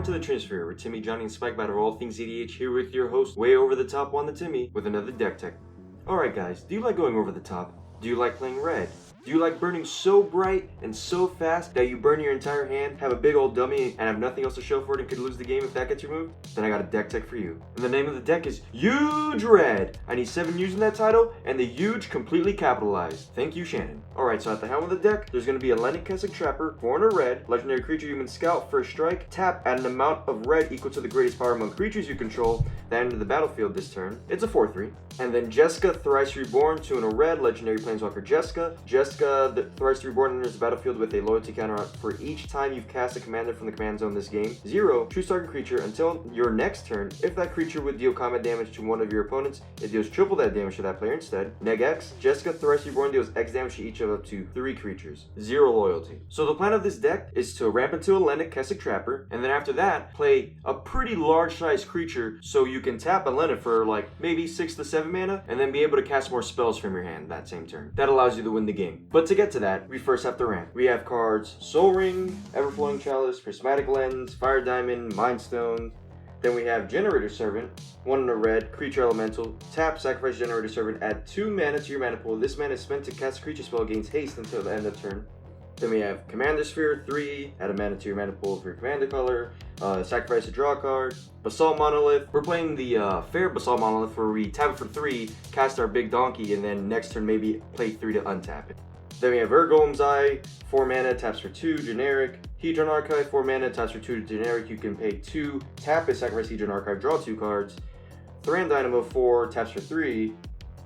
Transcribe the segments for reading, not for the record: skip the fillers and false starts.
Welcome to the Trinisphere, where Timmy, Johnny, and Spike battle all things EDH, here with your host, way over the top on the Timmy, with another deck tech. Alright guys, do you like going over the top? Do you like playing red? Do you like burning so bright and so fast that you burn your entire hand, have a big old dummy, and have nothing else to show for it and could lose the game if that gets removed? Then I got a deck tech for you. And the name of the deck is YUUUUUUUGE Red. I need 7 U's in that title, and the huge completely capitalized. Thank you, Shannon. Alright, so at the helm of the deck, there's going to be Alena Trapper, 4 and a red, legendary creature human scout, first strike, tap at an amount of red equal to the greatest power among creatures you control that enter the battlefield this turn. It's a 4/3. And then Jeska, Thrice Reborn, 2 and a red, legendary planeswalker Jeska. Jeska, the Thrice Reborn enters the battlefield with a loyalty counter for each time you've cast a commander from the command zone this game. 0, choose target creature until your next turn. If that creature would deal combat damage to one of your opponents, it deals triple that damage to that player instead. Neg X, Jeska, Thrice Reborn deals X damage to each of up to 3 creatures. 0 loyalty. So the plan of this deck is to ramp into Alena Trapper, and then after that, play a pretty large sized creature so you can tap Alena for like maybe 6 to 7 mana, and then be able to cast more spells from your hand that same turn. That allows you to win the game. But to get to that, we first have to ramp. We have cards Soul Ring, Everflowing Chalice, Prismatic Lens, Fire Diamond, Mind Stone. Then we have Generator Servant, 1 in a red, creature elemental. Tap, sacrifice Generator Servant, add 2 mana to your mana pool. This mana is spent to cast a creature spell, gains haste until the end of turn. Then we have Commander Sphere, 3, add a mana to your mana pool for your commander color. Sacrifice a draw card. Basalt Monolith. We're playing the fair Basalt Monolith where we tap it for 3, cast our big donkey, and then next turn maybe play 3 to untap it. Then we have Urgolem's Eye, 4 mana, taps for 2, generic. Hedron Archive, 4 mana, taps for 2, generic. You can pay 2, tap it, sacrifice Hedron Archive, draw 2 cards. Thran Dynamo, 4, taps for 3.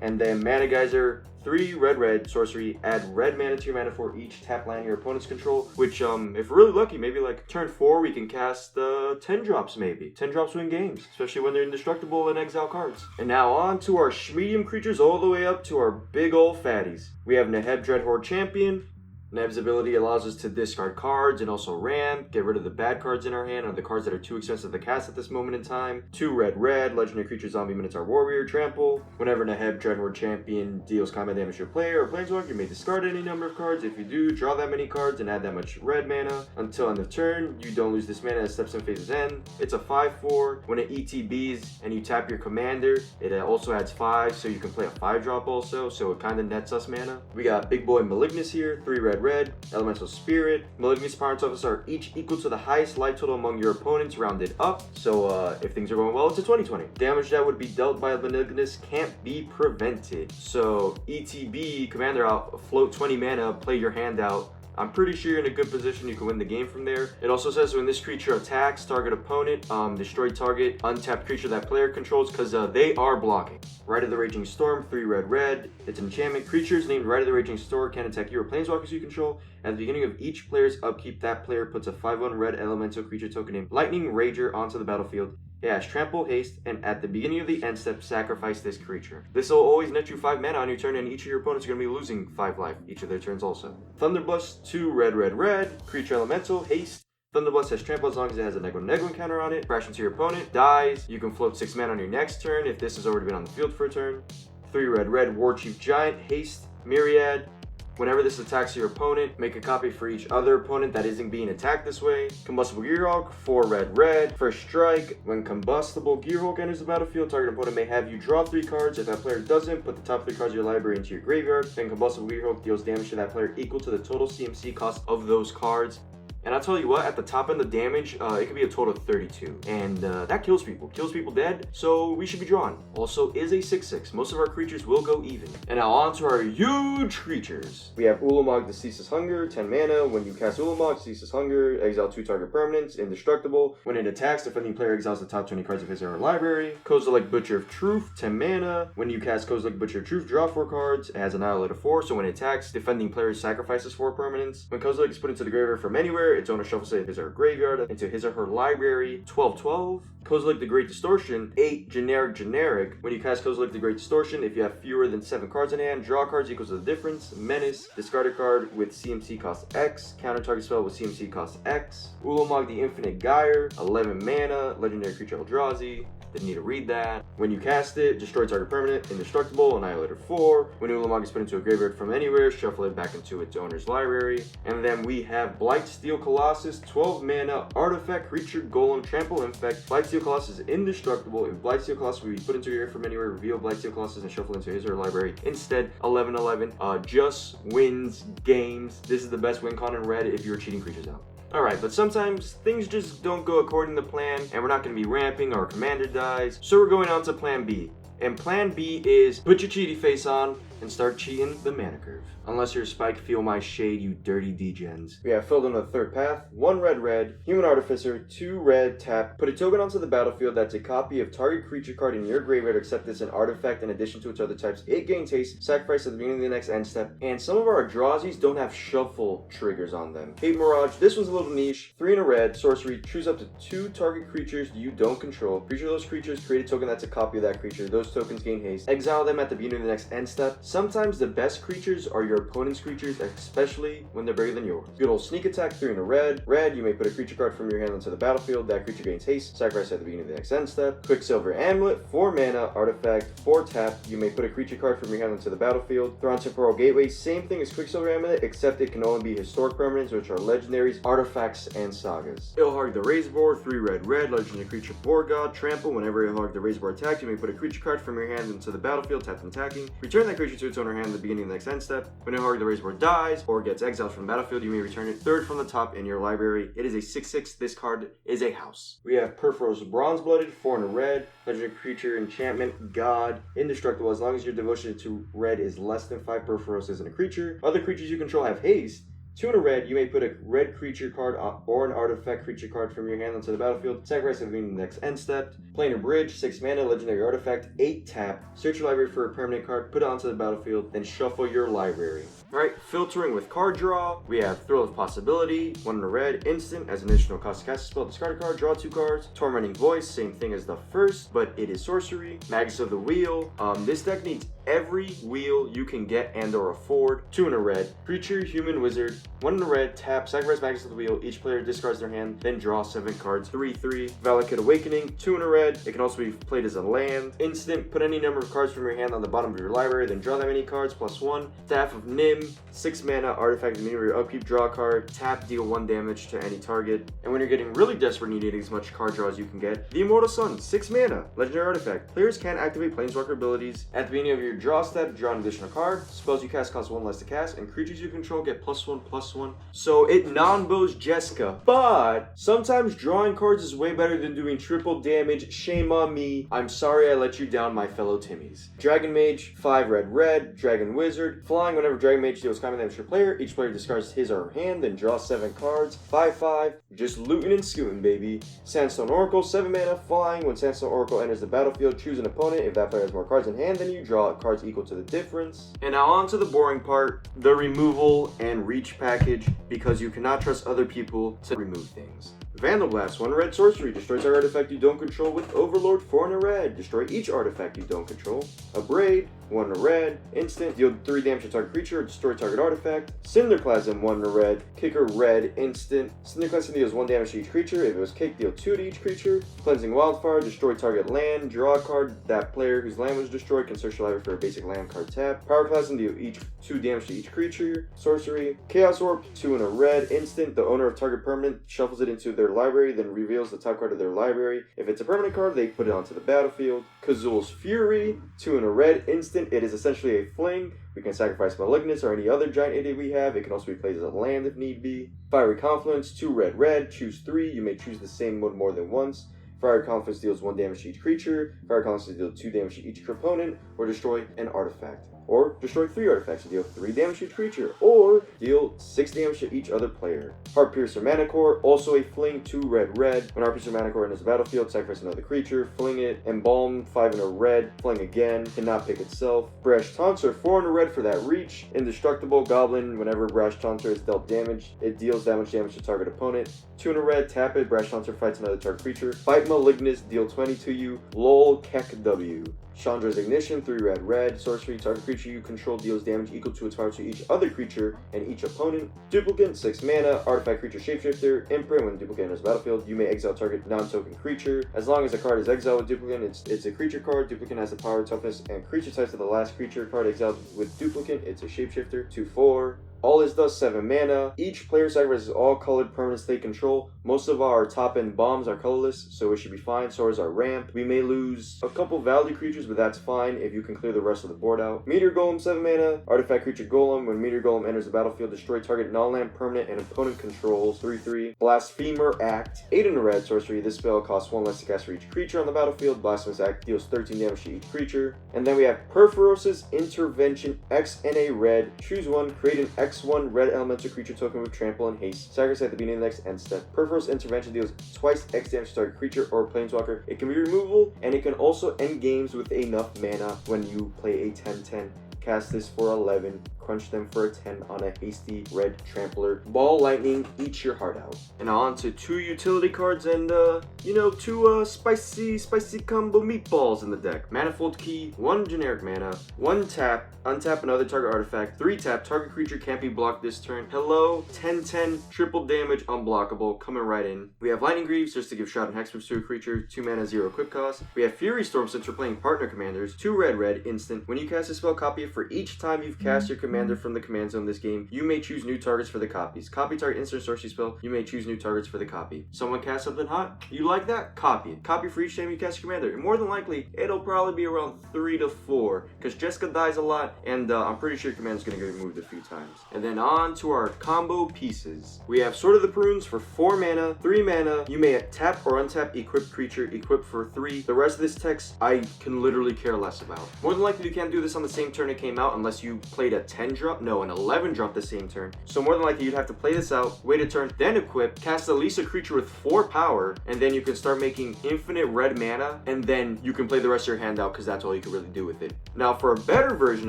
And then Mana Geyser, 3 red, sorcery, add red mana to your mana for each tap land your opponent's control, which if we're really lucky, maybe like turn 4 we can cast 10 drops maybe. 10 drops win games, especially when they're indestructible and exile cards. And now on to our medium creatures all the way up to our big old fatties. We have Neheb Dreadhorde Champion. Neb's ability allows us to discard cards and also ramp, get rid of the bad cards in our hand or the cards that are too expensive to cast at this moment in time. 2 red, legendary creature zombie minotaur warrior, trample. Whenever Neheb Dreadhorde Champion deals combat damage to a player or planeswalker, you may discard any number of cards. If you do, draw that many cards and add that much red mana. Until end of turn, you don't lose this mana as steps in phase's end. It's a 5/4. When it ETBs and you tap your commander, it also adds 5, so you can play a 5-drop also, so it kind of nets us mana. We got Big Boy Malignus here, 3 red, Elemental Spirit. Malignus Power and Toughness are each equal to the highest life total among your opponents, rounded up. So if things are going well, it's a 20/20. Damage that would be dealt by Malignus can't be prevented. So ETB, commander out, float 20 mana, play your hand out. I'm pretty sure you're in a good position, you can win the game from there. It also says when this creature attacks target opponent, destroy target untapped creature that player controls, because they are blocking. Rite of the Raging Storm, 3 red. It's an enchantment. Creatures named Rite of the Raging Storm can attack you or planeswalkers you control. At the beginning of each player's upkeep, that player puts a 5/1 red elemental creature token named Lightning Rager onto the battlefield. It has trample, haste, and at the beginning of the end step, sacrifice this creature. This will always net you 5 mana on your turn, and each of your opponents are going to be losing 5 life each of their turns also. Thunderblast, 2 red, creature elemental, haste. Thunderblast has trample as long as it has a Nego counter on it. Crash into your opponent, dies. You can float 6 mana on your next turn if this has already been on the field for a turn. 3 red, War Chief Giant, haste, Myriad. Whenever this attacks your opponent, make a copy for each other opponent that isn't being attacked this way. Combustible Gearhulk, 4 red. First strike, when Combustible Gearhulk enters the battlefield, target opponent may have you draw 3 cards. If that player doesn't, put the top 3 cards of your library into your graveyard. Then Combustible Gearhulk deals damage to that player equal to the total CMC cost of those cards. And I'll tell you what, at the top end of the damage, it could be a total of 32. And that kills people dead, so we should be drawn. Also is a 6/6. Most of our creatures will go even. And now on to our huge creatures. We have Ulamog the Ceaseless Hunger, 10 mana. When you cast Ulamog, Ceaseless Hunger, exile 2 target permanents, indestructible. When it attacks, defending player exiles the top 20 cards of his or her library. Kozilek Butcher of Truth, 10 mana. When you cast Kozilek Butcher of Truth, draw 4 cards. It has Annihilate of 4, so when it attacks, defending player sacrifices 4 permanents. When Kozilek is put into the graveyard from anywhere, its owner shuffles his or her graveyard into his or her library. 12/12. Kozilek the Great Distortion, 8 generic. When you cast Kozilek the Great Distortion, if you have fewer than 7 cards in hand, draw cards equals to the difference. Menace, discard a card with CMC cost X, counter target spell with CMC cost X. Ulamog the Infinite Gyre, 11 mana, legendary creature Eldrazi. Didn't need to read that. When you cast it, destroy target permanent, indestructible, Annihilator 4. When Ulamog is put into a graveyard from anywhere, shuffle it back into its owner's library. And then we have Blight Steel Colossus, 12 mana, artifact, creature, golem, trample, infect. Blightsteel Colossus is indestructible. If Blightsteel Colossus will be put into your hand from anywhere, reveal Blightsteel Colossus and shuffle into his or her library. Instead, 11/11 just wins games. This is the best win con in red if you're cheating creatures out. Alright, but sometimes things just don't go according to plan, and we're not going to be ramping, our commander dies, so we're going on to plan B. And plan B is put your cheaty face on and start cheating the mana curve. Unless you're Spike, feel my shade, you dirty degens. We have filled in the third path, 1 red, Human Artificer, 2 red, tap. Put a token onto the battlefield that's a copy of target creature card in your graveyard except it's an artifact in addition to its other types. It gains haste, sacrifice at the beginning of the next end step. And some of our Eldrazi's don't have shuffle triggers on them. Hate Mirage, this one's a little niche. 3 in a red, sorcery, choose up to 2 target creatures you don't control. Creature those creatures, create a token that's a copy of that creature. Those tokens gain haste. Exile them at the beginning of the next end step. Sometimes the best creatures are your opponent's creatures, especially when they're bigger than yours. Good old sneak attack, 3 in a red. Red, you may put a creature card from your hand onto the battlefield. That creature gains haste. Sacrifice at the beginning of the next end step. Quicksilver Amulet, 4 mana, artifact, 4 tap. You may put a creature card from your hand onto the battlefield. Throw on Temporal Gateway, same thing as Quicksilver Amulet, except it can only be historic permanents, which are legendaries, artifacts, and sagas. Ilharg the Razorboar, 3 red, legendary creature, board god, trample. Whenever Ilharg the Razorboar attacks, you may put a creature card from your hand into the battlefield, tap and attacking. Return that creature to its owner hand at the beginning of the next end step. When Ilharg the Razorboar dies or gets exiled from the battlefield, you may return it 3rd from the top in your library. It is a 6/6. This card is a house. We have Perforos Bronze-Blooded, 4 in a red, legendary creature, enchantment, god, indestructible as long as your devotion to red is less than 5 Perforos isn't a creature. Other creatures you control have haste. 2 in a red, you may put a red creature card or an artifact creature card from your hand onto the battlefield. Sacrifice at the beginning of the next end step. Planar Bridge, 6 mana, legendary artifact, 8 tap. Search your library for a permanent card, put it onto the battlefield, then shuffle your library. Alright, filtering with card draw, we have Thrill of Possibility, 1 in a red, instant, as an additional cost to cast a spell, discard a card, draw 2 cards. Tormenting Voice, same thing as the first, but it is sorcery. Magus of the Wheel, this deck needs every wheel you can get and or afford. 2 in a red, creature, human, wizard, 1 in a red, tap, sacrifice Magus of the Wheel, each player discards their hand, then draw 7 cards. 3/3, Valakut Awakening, 2 in a red, it can also be played as a land. Instant, put any number of cards from your hand on the bottom of your library, then draw that many cards, +1. Staff of Nim, 6 mana, artifact at the beginning of your upkeep, draw a card, tap, deal 1 damage to any target. And when you're getting really desperate and you need as much card draw as you can get, the Immortal Sun, 6 mana, legendary artifact. Players can activate Planeswalker abilities. At the beginning of your draw step, draw an additional card. Spells you cast cost 1 less to cast, and creatures you control get +1/+1. So it non-bows Jeska, but sometimes drawing cards is way better than doing triple damage. Shame on me. I'm sorry I let you down, my fellow Timmies. Dragon Mage, 5 red, Dragon Wizard. Flying, whenever Dragon Mage deals combat damage to a player, each player discards his or her hand, then draw 7 cards. 5/5, just looting and scooting, baby. Sandstone Oracle, 7 mana, flying. When Sandstone Oracle enters the battlefield, choose an opponent. If that player has more cards in hand than you, draw cards equal to the difference. And now on to the boring part, the removal and reach package, because you cannot trust other people to remove things. Vandal Blast, 1 red sorcery, destroys our artifact you don't control with Overlord, 4 in a red, destroy each artifact you don't control. Abrade, 1 in a red, instant, deal 3 damage to target creature or destroy target artifact. Cinderclasm, 1 in a red, kicker red, instant. Cinderclasm deals 1 damage to each creature. If it was kicked, deal 2 to each creature. Cleansing Wildfire, destroy target land, draw a card. That player whose land was destroyed can search your library for a basic land card tap. Pyroclasm, deal 2 damage to each creature. Sorcery, Chaos Orb, 2 in a red, instant. The owner of target permanent shuffles it into their library, then reveals the top card of their library. If it's a permanent card, they put it onto the battlefield. Kazul's Fury, 2 in a red, instant. It is essentially a fling. We can sacrifice Malignus or any other giant idiot we have. It can also be played as a land if need be. Fiery Confluence, 2 red, choose 3. You may choose the same one more than once. Fiery Confluence deals 1 damage to each creature. Fiery Confluence deals 2 damage to each opponent, or destroy an artifact. Or destroy 3 artifacts to deal 3 damage to each creature, or deal 6 damage to each other player. Heartpiercer Manicore, also a fling, 2 red. When Heartpiercer Manicore enters the battlefield, sacrifice another creature, fling it. Embalm, 5 in a red, fling again, cannot pick itself. Brash Taunter, 4 in a red for that reach. Indestructible Goblin, whenever Brash Taunter is dealt damage, it deals that much damage to target opponent. 2 in a red, tap it, Brash Taunter fights another target creature. Fight Malignus, deal 20 to you. Lol Kek W. Chandra's Ignition, 3 red, sorcery, target creature you control deals damage equal to its power to each other creature and each opponent. Duplicate, 6 mana, artifact creature shapeshifter, imprint. When duplicate enters the battlefield, you may exile target non-token creature. As long as a card is exiled with duplicate, it's a creature card. Duplicate has the power, toughness, and creature types of the last creature card exiled with duplicate. It's a shapeshifter. 2/4. All Is Dust, 7 mana. Each player sacrifices all colored permanents they control. Most of our top end bombs are colorless, so it should be fine. So is our ramp. We may lose a couple value creatures, but that's fine if you can clear the rest of the board out. Meteor Golem, 7 mana. Artifact creature Golem. When Meteor Golem enters the battlefield, destroy target non-land permanent and opponent controls. 3/3. Blasphemer Act. 8 in a red sorcery. This spell costs 1 less to cast for each creature on the battlefield. Blasphemous Act deals 13 damage to each creature. And then we have Perforos's Intervention, X and a red. Choose one. Create an X1 red elemental creature token with trample and haste. Sacrifice at the beginning of the next end step. Perforos Intervention deals twice X damage to target creature or planeswalker. It can be removable, and it can also end games with enough mana when you play a 10/10. Cast this for 11. Crunch them for a 10 on a hasty red trampler. Ball Lightning, eat your heart out. And on to 2 utility cards and, 2 spicy combo meatballs in the deck. Manifold Key, 1 generic mana, 1 tap, untap another target artifact, 3 tap, target creature can't be blocked this turn. Hello, 10/10, triple damage, unblockable, coming right in. We have Lightning Greaves, just to give shot and hexproof to a creature, 2 mana, 0 equip cost. We have Fury Storm, since we're playing partner commanders, 2 red, instant. When you cast a spell, copy it for each time you've cast your commander from the command zone this game. You may choose new targets for the copies. Copy target instant sorcery spell. You may choose new targets for the copy. Someone casts something hot. You like that? Copy it. Copy for each time you cast your commander. And more than likely, it'll probably be around 3 to 4 because Jeska dies a lot, and I'm pretty sure your commander's gonna get removed a few times. And then on to our combo pieces. We have Sword of the Prunes for 4 mana, 3 mana. You may tap or untap equipped creature, equip for 3. The rest of this text I can literally care less about. More than likely, you can't do this on the same turn it came out unless you played a 10 drop. No, an 11 drop the same turn. So more than likely you'd have to play this out, wait a turn, then equip, cast at least a creature with 4 power, and then you can start making infinite red mana, and then you can play the rest of your hand out because that's all you can really do with it. Now for a better version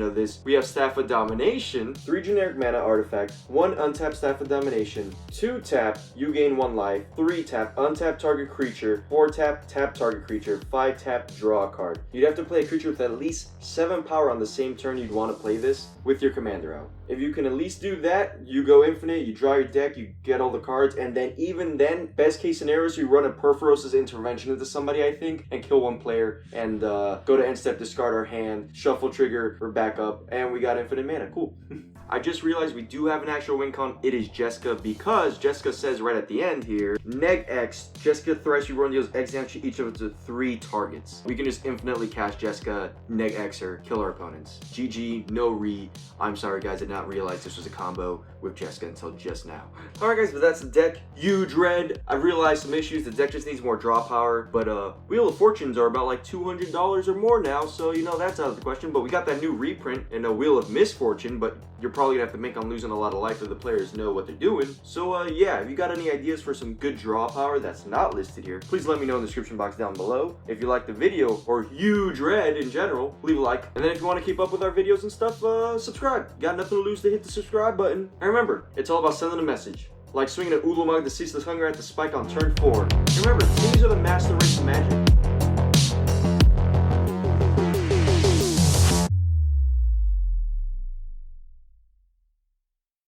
of this, we have Staff of Domination, 3 generic mana artifact, 1 untap Staff of Domination, 2 tap, you gain 1 life, 3 tap, untap target creature, 4 tap, tap target creature, 5 tap, draw a card. You'd have to play a creature with at least 7 power on the same turn you'd want to play this with your commander out. If you can at least do that, you go infinite, you draw your deck, you get all the cards, and then even then, best case scenario is you run a Perforos's Intervention into somebody, I think, and kill 1 player, and go to end step, discard our hand, shuffle trigger, or back up, and we got infinite mana. Cool. I just realized we do have an actual win con. It is Jeska, because Jeska says right at the end here, neg X, Jeska thrice reborn deals X damage to each of its 3 targets. We can just infinitely cast Jeska, neg X her, kill our opponents. GG, no re. I'm sorry guys, I did not realize this was a combo with Jeska until just now. Alright guys, but that's the deck. Huge red. I've realized some issues. The deck just needs more draw power, but Wheel of Fortunes are about like $200 or more now, so that's out of the question. But we got that new reprint in a Wheel of Misfortune, but you're probably gonna have to make on losing a lot of life if the players know what they're doing. So yeah, if you got any ideas for some good draw power that's not listed here, please let me know in the description box down below. If you like the video or huge red in general, leave a like. And then if you want to keep up with our videos and stuff, subscribe. Got nothing to lose to hit the subscribe button. And remember, it's all about sending a message. Like swinging an Ulamog the Ceaseless Hunger at the spike on turn 4. And remember, these are the master race of magic.